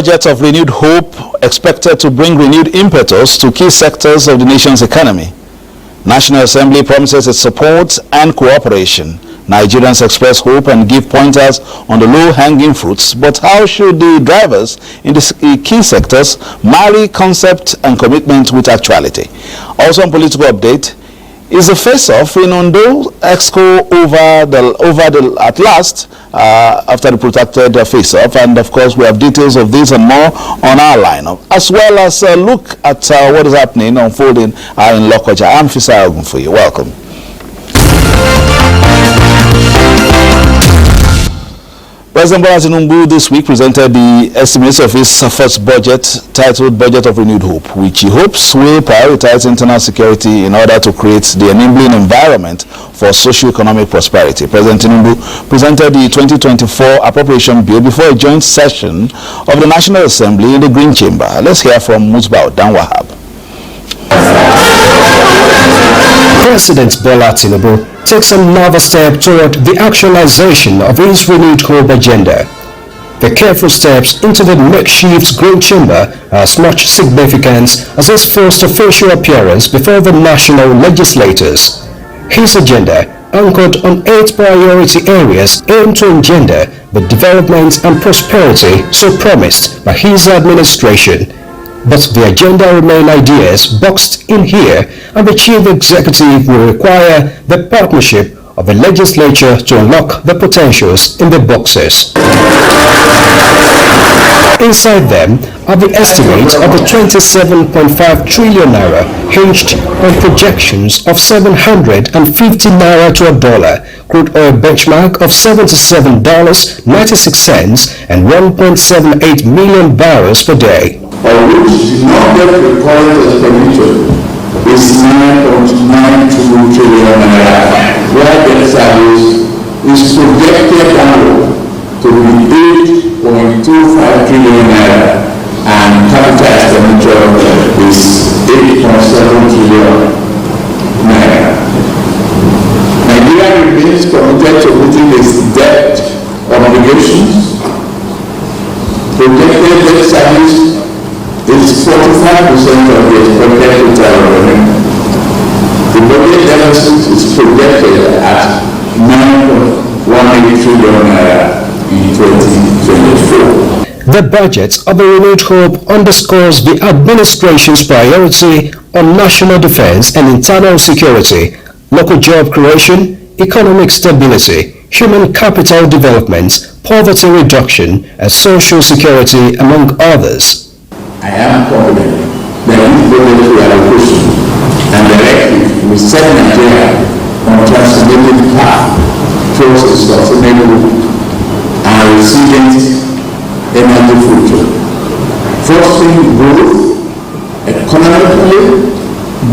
budget of renewed hope expected to bring renewed impetus to key sectors of the nation's economy. National Assembly promises its support and cooperation. Nigerians express hope and give pointers on the low-hanging fruits. But how should the drivers in the key sectors marry concept and commitment with actuality? Also on political update, is the face-off in Ondo Exco at last after the protracted face-off, and of course we have details of this and more on our lineup, as well as a look at what is happening, unfolding in Lokoja. I'm Fisa Ogun for you. Welcome. President Bola Tinubu this week presented the estimates of his first budget, titled Budget of Renewed Hope, which he hopes will prioritize internal security in order to create the enabling environment for socio-economic prosperity. President Tinubu presented the 2024 appropriation bill before a joint session of the National Assembly in the Green Chamber. Let's hear from Musbao Danwahab. President Bola Tinubu takes another step toward the actualization of his renewed hope agenda. The careful steps into the makeshift Green Chamber has much significance as his first official appearance before the national legislators. His agenda, anchored on 8 priority areas, aimed to engender the development and prosperity so promised by his administration. But the agenda remain ideas boxed in here, and the chief executive will require the partnership of the legislature to unlock the potentials in the boxes. Inside them are the estimates of the 27.5 trillion naira, hinged on projections of 750 naira to a dollar, crude oil benchmark of $77.96 and 1.78 million barrels per day. Of which did not get recorded expenditure is 9.92 trillion naira, where debt service is projected downward to be 8.25 trillion naira, and capital expenditure is 8.7 trillion naira. Nigeria remains committed to meeting its debt obligations. Projected debt service is 45% of the expected total revenue. The budget deficit is projected at 9.18 trillion naira in 2024. The budget of the renewed hope underscores the administration's priority on national defense and internal security, local job creation, economic stability, human capital development, poverty reduction, and social security, among others. I am confident that this budgetary allocation and directive will set Nigeria on a transformative path towards a sustainable and resilient energy future, fostering growth economically,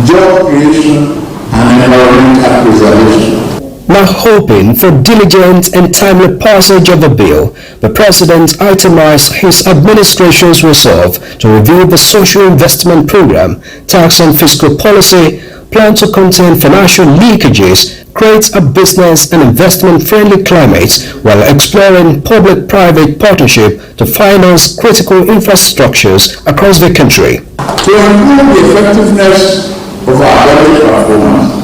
job creation, and environmental preservation. Now hoping for diligent and timely passage of the bill, the President itemized his administration's resolve to review the social investment program, tax and fiscal policy, plan to contain financial leakages, create a business and investment-friendly climate while exploring public-private partnership to finance critical infrastructures across the country. To improve the effectiveness of our budget performance,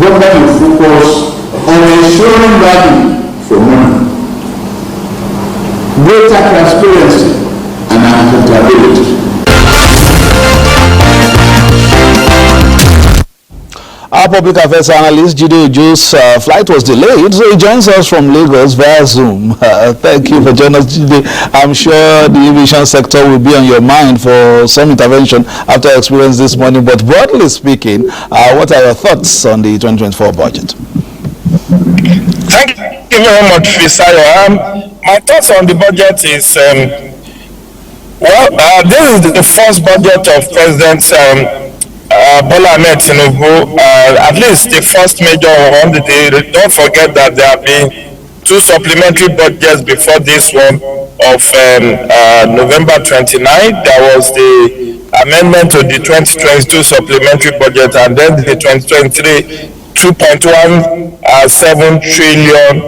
government will focus on ensuring value for money, greater transparency and accountability. Our public affairs analyst Jide Ojo's flight was delayed, so he joins us from Lagos via Zoom. Thank you for joining us, Jide. I'm sure the aviation sector will be on your mind for some intervention after experience this morning. But broadly speaking, what are your thoughts on the 2024 budget? Thank you very much, Fisayo. My thoughts on the budget is, this is the first budget of President Bola Ahmed Tinubu, at least the first major one. Don't forget that there have been 2 supplementary budgets before this one of November 29th. There was the amendment to the 2022 supplementary budget, and then the 2023 2.17 trillion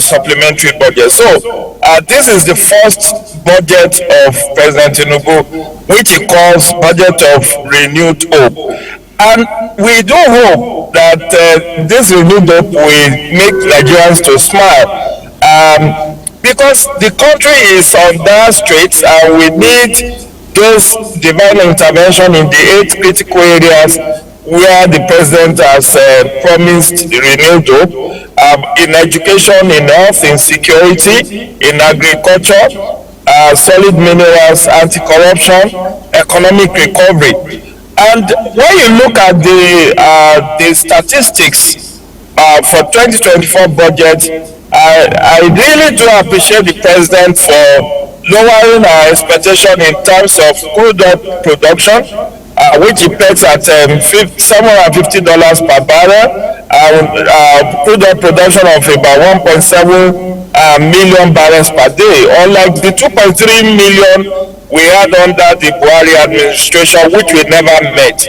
supplementary budget. So this is the first budget of President Tinubu, which he calls budget of renewed hope. And we do hope that this renewed hope will make Nigerians to smile, because the country is on dire straits and we need those divine intervention in the 8 critical areas where the president has promised renewed hope, in education, in health, in security, in agriculture, solid minerals, anti-corruption, economic recovery. And when you look at the statistics for 2024 budget, I really do appreciate the president for lowering our expectation in terms of crude oil production, which he pegs at $750 per barrel, crude oil production of about 1.7 million barrels per day, unlike the 2.3 million we had under the Buhari administration, which we never met.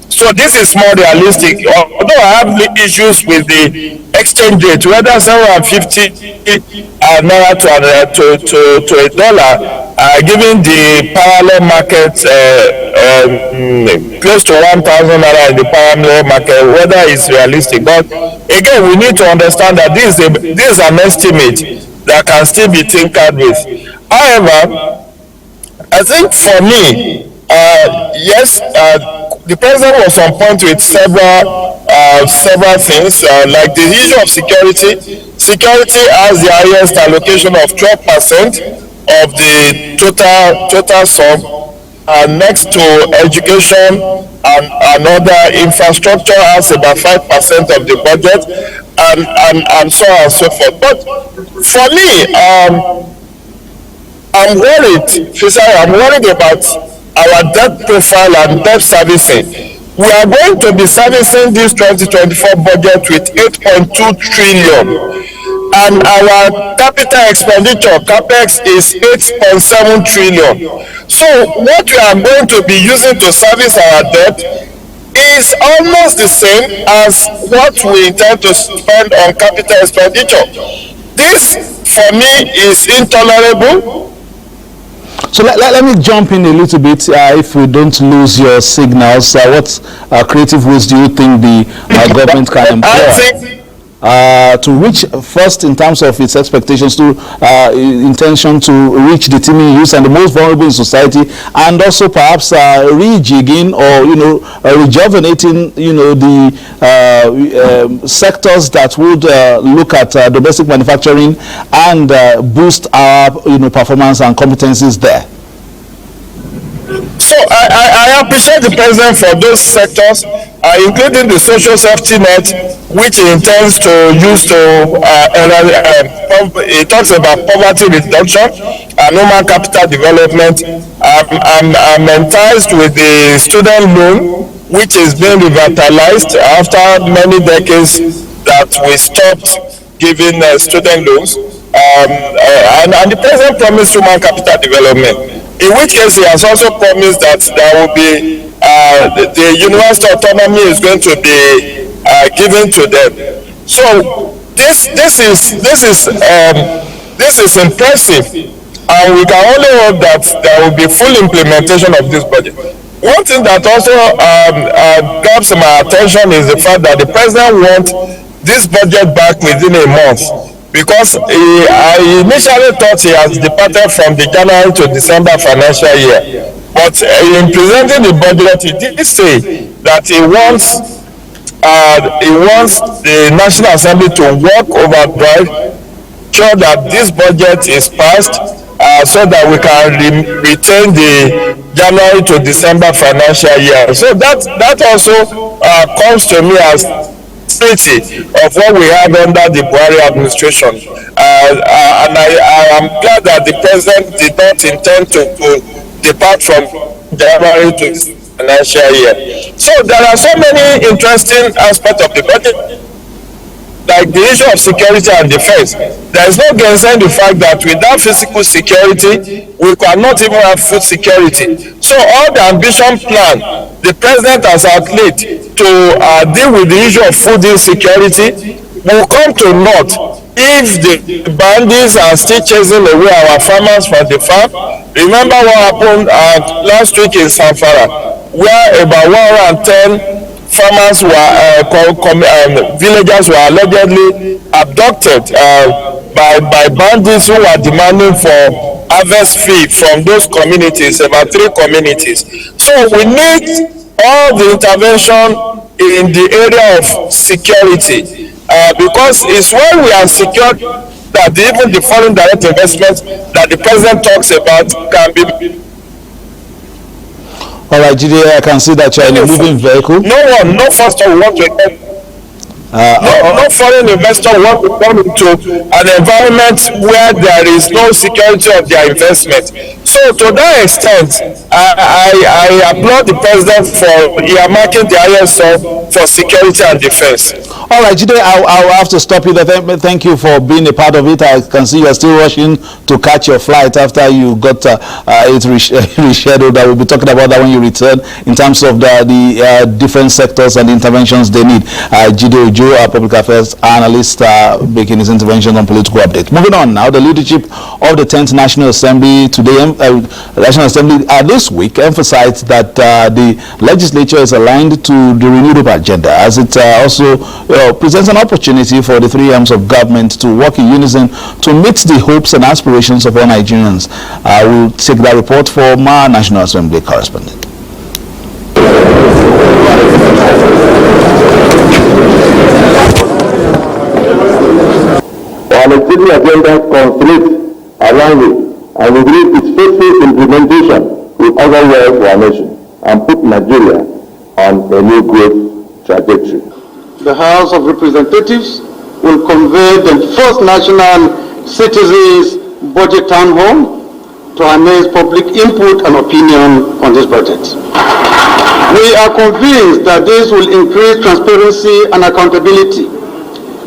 So this is more realistic. Although I have issues with the exchange rate, whether 750 naira to a dollar, given the parallel market close to 1,000 naira in the parallel market, whether it's realistic. But again, we need to understand that this is an estimate that can still be tinkered with. However, I think for me, yes, the president was on point with several things, like the issue of security. Security has the highest allocation of 12% of the total sum, next to education and other infrastructure has about 5% of the budget, and so on and so forth. But for me, I'm worried about our debt profile and debt servicing. We are going to be servicing this 2024 budget with 8.2 trillion, and our capital expenditure capex is 8.7 trillion. So what we are going to be using to service our debt is almost the same as what we intend to spend on capital expenditure. This for me is intolerable. So let me jump in a little bit, if we don't lose your signals. What creative ways do you think the government can employ to reach, first in terms of its expectations, to intention to reach the teeming youth and the most vulnerable in society, and also perhaps rejigging or rejuvenating the sectors that would look at domestic manufacturing and boost our performance and competencies there? So I appreciate the president for those sectors, including the social safety net, which he intends to use to, he talks about poverty reduction and human capital development. I'm enticed with the student loan, which is being revitalized after many decades that we stopped giving student loans. And the president promised human capital development, in which case he has also promised that there will be the university autonomy is going to be given to them. So this is impressive, and we can only hope that there will be full implementation of this budget. One thing that also grabs my attention is the fact that the president wants this budget back within a month, because I initially thought he has departed from the January to December financial year. But in presenting the budget, he did say that he wants the National Assembly to work overdrive, sure that this budget is passed, so that we can retain the January to December financial year. So that also comes to me as of what we had under the Buhari administration, and I am glad that the president did not intend to depart from January to financial year. So there are so many interesting aspects of the budget, like the issue of security and defense. There is no gainsaying the fact that without physical security, we cannot even have food security. So all the ambition plan the president has outlaid to deal with the issue of food insecurity will come to naught if the bandits are still chasing away our farmers from the farm, remember what happened last week in Zamfara, where about 110 farmers villagers were allegedly abducted by bandits who were demanding for harvest fee from those communities, about 3 communities. So we need all the intervention in the area of security, because it's when we are secured that even the foreign direct investment that the president talks about can be. All right, GDA, I can see that you're in a moving vehicle. No first will want to get. No foreign investor want to come into an environment where there is no security of their investment. So to that extent, I applaud the president for earmarking the ISO for security and defense. All right, Jide, I'll have to stop you there. Thank you for being a part of it. I can see you're still rushing to catch your flight after you got it rescheduled. I will be talking about that when you return in terms of the different sectors and the interventions they need. Jide Ojo, our public affairs analyst, making his intervention on political update. Moving on now, the leadership of the 10th National Assembly today, National Assembly this week emphasized that the legislature is aligned to the renewed hope agenda, as it also presents an opportunity for the 3 arms of government to work in unison to meet the hopes and aspirations of all Nigerians. We'll take that report from our National Assembly correspondent. Our legislative agenda conflicts around it, and we believe its faithful implementation will augur well for our nation and put Nigeria on a new growth trajectory. The House of Representatives will convene the first National Citizens Budget Town Hall to harness public input and opinion on this budget. We are convinced that this will increase transparency and accountability,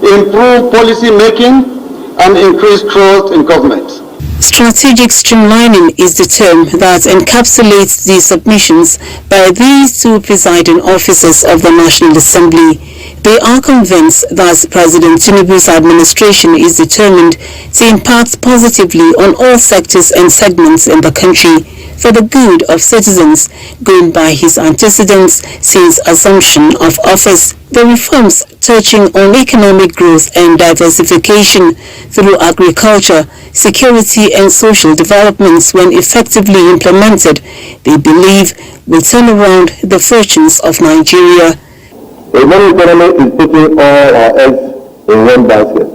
improve policy making, and increase trust in government. Strategic streamlining is the term that encapsulates the submissions by these 2 presiding officers of the National Assembly. They are convinced that President Tinubu's administration is determined to impact positively on all sectors and segments in the country for the good of citizens, going by his antecedents since assumption of office. The reforms touching on economic growth and diversification through agriculture, security and social developments, when effectively implemented, they believe will turn around the fortunes of Nigeria. The modern economy is putting all our eggs in one basket.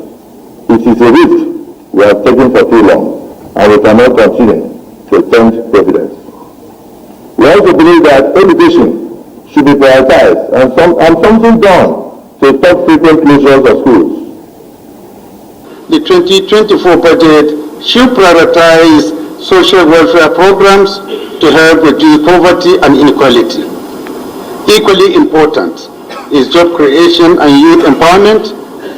It is a risk we have taken for too long, and we cannot continue to tempt providence. We also believe that education should be prioritized and something done to stop frequent closures of schools. The 2024 budget should prioritize social welfare programs to help reduce poverty and inequality. Equally important is job creation and youth empowerment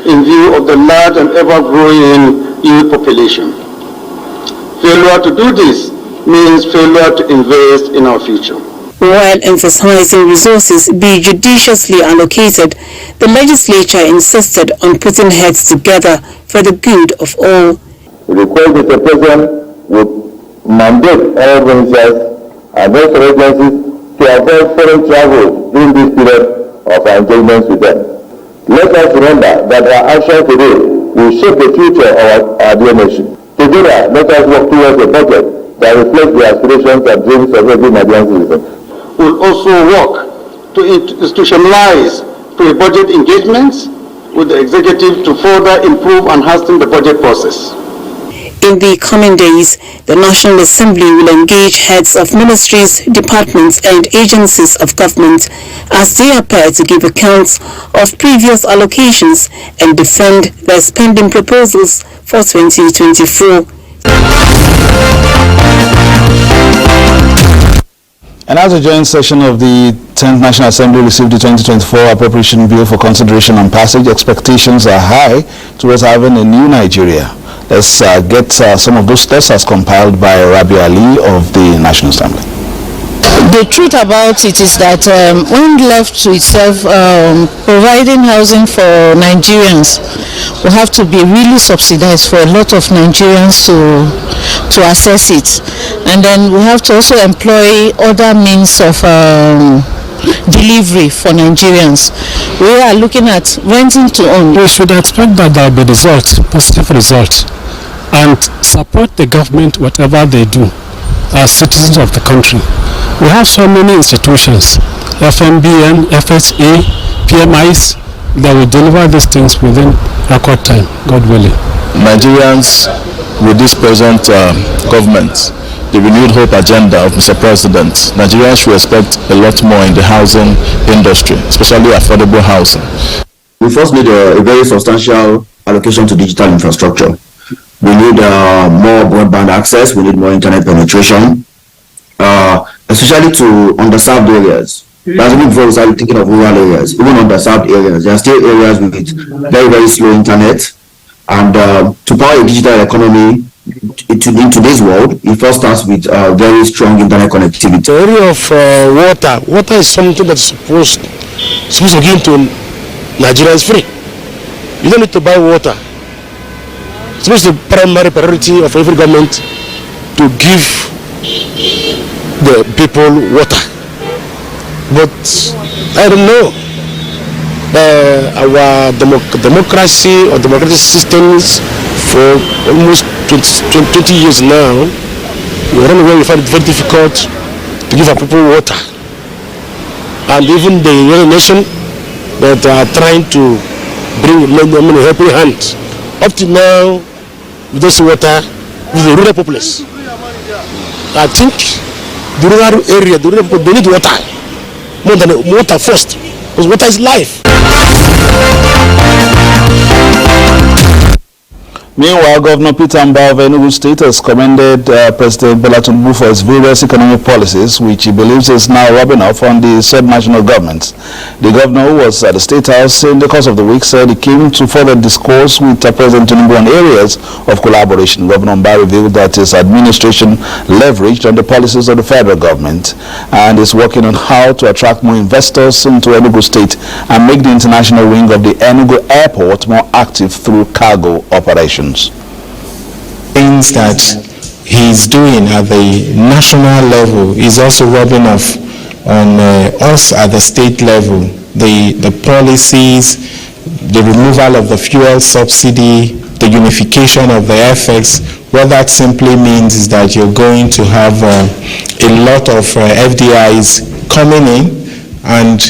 in view of the large and ever-growing youth population. Failure to do this means failure to invest in our future. While emphasizing resources be judiciously allocated, the legislature insisted on putting heads together for the good of all. We request that the President would mandate all ministers and health agencies to avoid foreign travel during this period of our engagements with them. Let us remember that our action today will shape the future of our dear nation. Together, let us work towards a budget that reflects the aspirations and dreams of every Nigerian citizen. We will also work to institutionalize pre-budget engagements with the executive to further improve and hasten the budget process. In the coming days, the National Assembly will engage heads of ministries, departments and agencies of government as they appear to give accounts of previous allocations and defend their spending proposals for 2024. And as a joint session of the 10th National Assembly received the 2024 Appropriation Bill for consideration and passage, expectations are high towards having a new Nigeria. Let's get some of those thoughts as compiled by Rabi Ali of the National Assembly. The truth about it is that when left to itself, providing housing for Nigerians will have to be really subsidized for a lot of Nigerians to access it. And then we have to also employ other means of delivery for Nigerians. We are looking at renting to own. We should expect that there will be results, positive results, and support the government whatever they do as citizens of the country. We have so many institutions, FMBN, FSA, PMIs, that will deliver these things within record time, God willing. Nigerians, with this present government, the renewed hope agenda of Mr. President, Nigerians should expect a lot more in the housing industry, especially affordable housing. We first need a very substantial allocation to digital infrastructure. We need more broadband access, we need more internet penetration, especially to underserved areas. That's even before we start thinking of rural areas, even underserved areas. There are still areas with very, very slow internet. And to power a digital economy in today's world, it first starts with very strong internet connectivity. The area of water is something that's supposed to give to Nigerians free. You don't need to buy water. It's supposed to be the primary priority of every government to give the people water. But I don't know. Our democracy or democratic systems for almost 20 years now, we run away. We find it very difficult to give our people water. And even the United Nations that are trying to bring them in a helping hand. Up to now, with this water, with the rural populace. I think the rural area, the rural people, they need water. More than water first, because water is life. Meanwhile, Governor Peter Mbah of Enugu State has commended President Bola Tinubu for his various economic policies, which he believes is now rubbing off on the said national government. The governor, who was at the State House in the course of the week, said he came to further discourse with President Tinubu on areas of collaboration. Governor Mbah revealed that his administration leveraged on the policies of the federal government and is working on how to attract more investors into Enugu State and make the international wing of the Enugu airport more active through cargo operations. Things that he's doing at the national level is also rubbing off on us at the state level. The policies, the removal of the fuel subsidy, the unification of the FX, what that simply means is that you're going to have a lot of FDIs coming in, and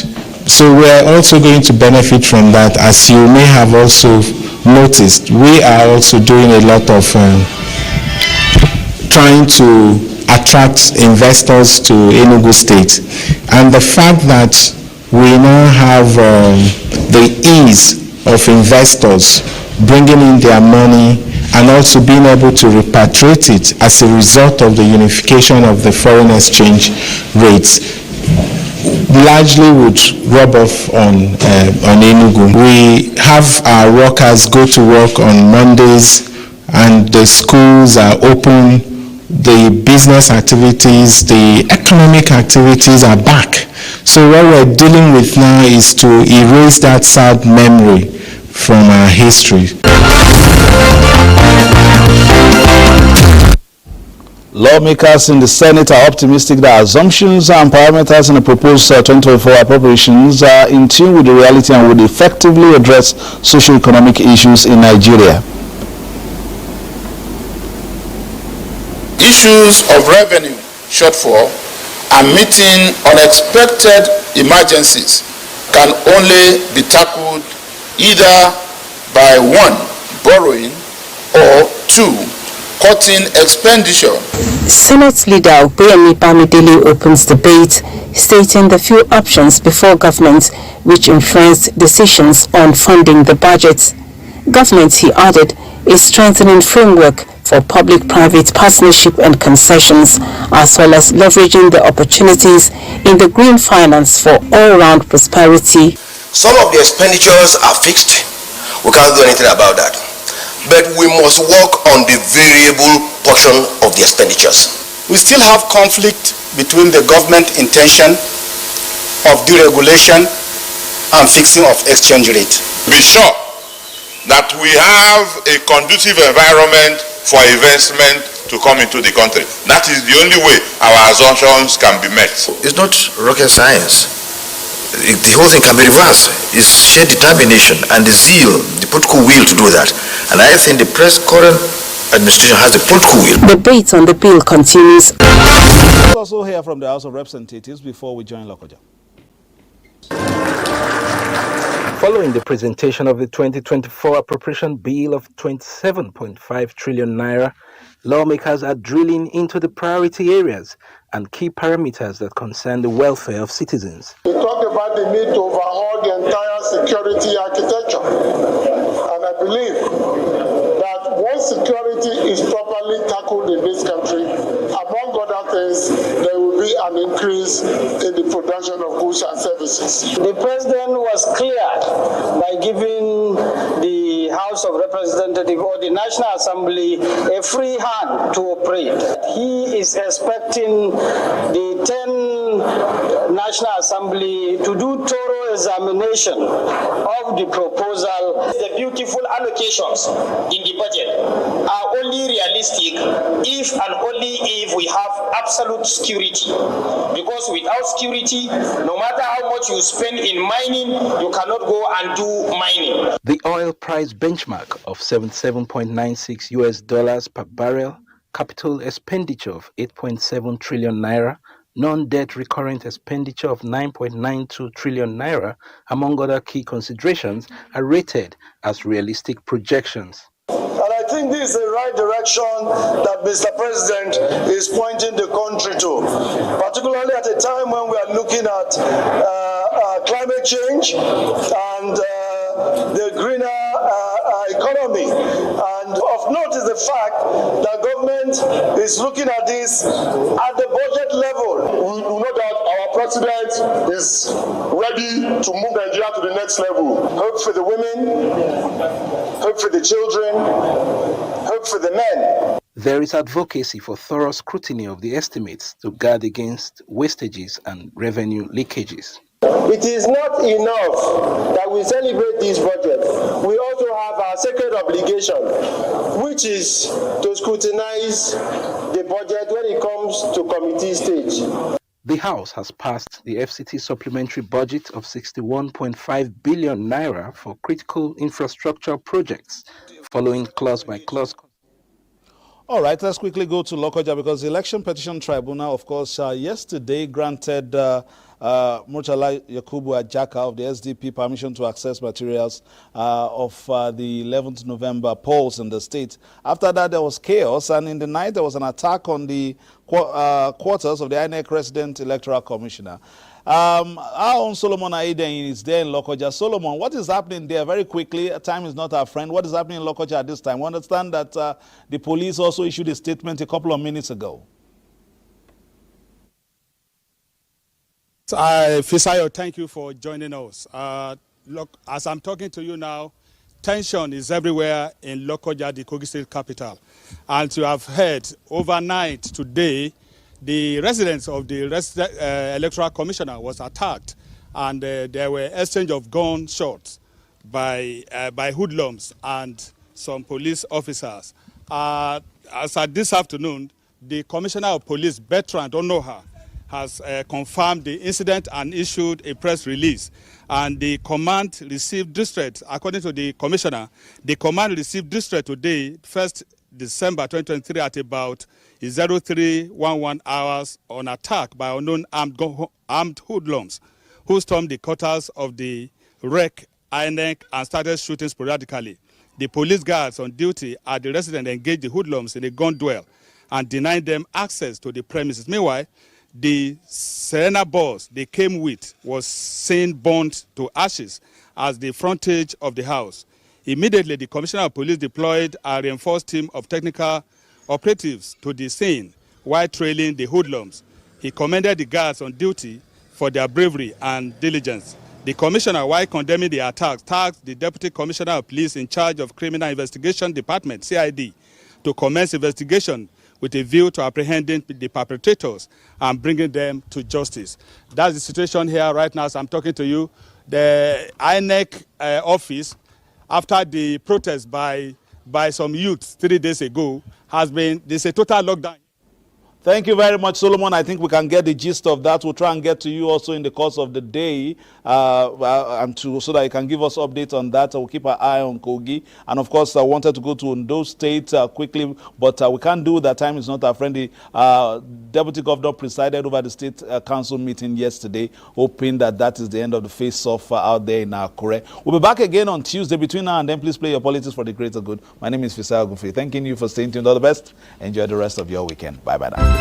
so we're also going to benefit from that. As you may have also noticed, we are also doing a lot of trying to attract investors to Enugu State. And the fact that we now have the ease of investors bringing in their money and also being able to repatriate it as a result of the unification of the foreign exchange rates largely would rub off on Enugu. We have our workers go to work on Mondays and the schools are open, the business activities, the economic activities are back. So what we're dealing with now is to erase that sad memory from our history. Lawmakers in the Senate are optimistic that assumptions and parameters in the proposed 2024 appropriations are in tune with the reality and would effectively address socio-economic issues in Nigeria. Issues of revenue shortfall and meeting unexpected emergencies can only be tackled either by 1, borrowing, or 2, cutting expenditure. Senate Leader Ogbeyemi Bamidele opens debate, stating the few options before government which influence decisions on funding the budget. Government, he added, is strengthening framework for public-private partnership and concessions, as well as leveraging the opportunities in the green finance for all-round prosperity. Some of the expenditures are fixed. We can't do anything about that. But we must work on the variable portion of the expenditures. We still have conflict between the government intention of deregulation and fixing of exchange rate. Be sure that we have a conducive environment for investment to come into the country. That is the only way our assumptions can be met. It's not rocket science. The whole thing can be reversed. It's sheer determination and the zeal, the political will to do that. And I think the current administration has the political will. The debate on the bill continues. Let's also hear from the House of Representatives before we join Lokoja. Following the presentation of the 2024 appropriation bill of 27.5 trillion naira, lawmakers are drilling into the priority areas and key parameters that concern the welfare of citizens. We talk about the need to overhaul the entire security architecture, and I believe that once security is properly tackled in this country, among other things, there will be an increase in the production of goods and services. The president was clear by giving the House of Representatives or the National Assembly a free hand to operate. He is expecting the 10 National Assembly to do thorough examination of the proposal. The beautiful allocations in the budget are only realistic if and only if we have absolute security. Because without security, no matter how much you spend in mining, you cannot go and do mining. The oil price benchmark of $77.96 US per barrel, capital expenditure of 8.7 trillion naira, non-debt recurrent expenditure of 9.92 trillion naira, among other key considerations, are rated as realistic projections. And I think this is the right direction that Mr. President is pointing the country to, particularly at a time when we are looking at climate change and the greener economy. And of note is the fact that government is looking at this at the budget level. We know that our president is ready to move Nigeria to the next level. Hope for the women, hope for the children, hope for the men. There is advocacy for thorough scrutiny of the estimates to guard against wastages and revenue leakages. It is not enough that we celebrate this budget. We also have our sacred obligation, which is to scrutinize the budget when it comes to committee stage. The House has passed the FCT supplementary budget of 61.5 billion naira for critical infrastructure projects, following clause-by-clause. All right, let's quickly go to Lokoja because the Election Petition Tribunal, of course, yesterday granted Murtala Yakubu Ajaka of the SDP permission to access materials of the 11th November polls in the state. After that, there was chaos, and in the night, there was an attack on the quarters of the INEC Resident Electoral Commissioner. Our own Solomon Aiden is there in Lokoja. Solomon, what is happening there? Very quickly, time is not our friend. What is happening in Lokoja at this time? We understand that the police also issued a statement a couple of minutes ago. Fisayo, thank you for joining us. Look, as I'm talking to you now, tension is everywhere in Lokoja, the Kogi State capital. And you have heard, overnight today, the residence of the electoral commissioner was attacked, and there were exchange of gunshots by hoodlums and some police officers. As at this afternoon, the commissioner of police, Bertrand Onoha, has confirmed the incident and issued a press release. And the command received distress, according to the commissioner, the command received distress today, 1st December 2023, at about 03:11 hours on attack by unknown armed hoodlums who stormed the quarters of the REC, INEC, and started shooting sporadically. The police guards on duty at the residence engaged the hoodlums in a gun duel and denied them access to the premises. Meanwhile, the Serena bus they came with was seen burnt to ashes as the frontage of the house. Immediately, the Commissioner of Police deployed a reinforced team of technical operatives to the scene while trailing the hoodlums. He commended the guards on duty for their bravery and diligence. The Commissioner, while condemning the attacks, tasked the Deputy Commissioner of Police in charge of Criminal Investigation Department, CID, to commence investigation with a view to apprehending the perpetrators and bringing them to justice. That's the situation here right now as I'm talking to you. The INEC office, after the protest by some youths 3 days ago, there's a total lockdown. Thank you very much, Solomon. I think we can get the gist of that. We'll try and get to you also in the course of the day, so that you can give us updates on that. We'll keep our eye on Kogi. And of course, I wanted to go to Ondo State quickly, but we can't do that. Time is not our friend. The Deputy Governor presided over the State Council meeting yesterday, hoping that is the end of the face-off out there in Akure. We'll be back again on Tuesday. Between now and then, please play your politics for the greater good. My name is Fisai Ogunfe. Thanking you for staying tuned. All the best. Enjoy the rest of your weekend. Bye-bye now.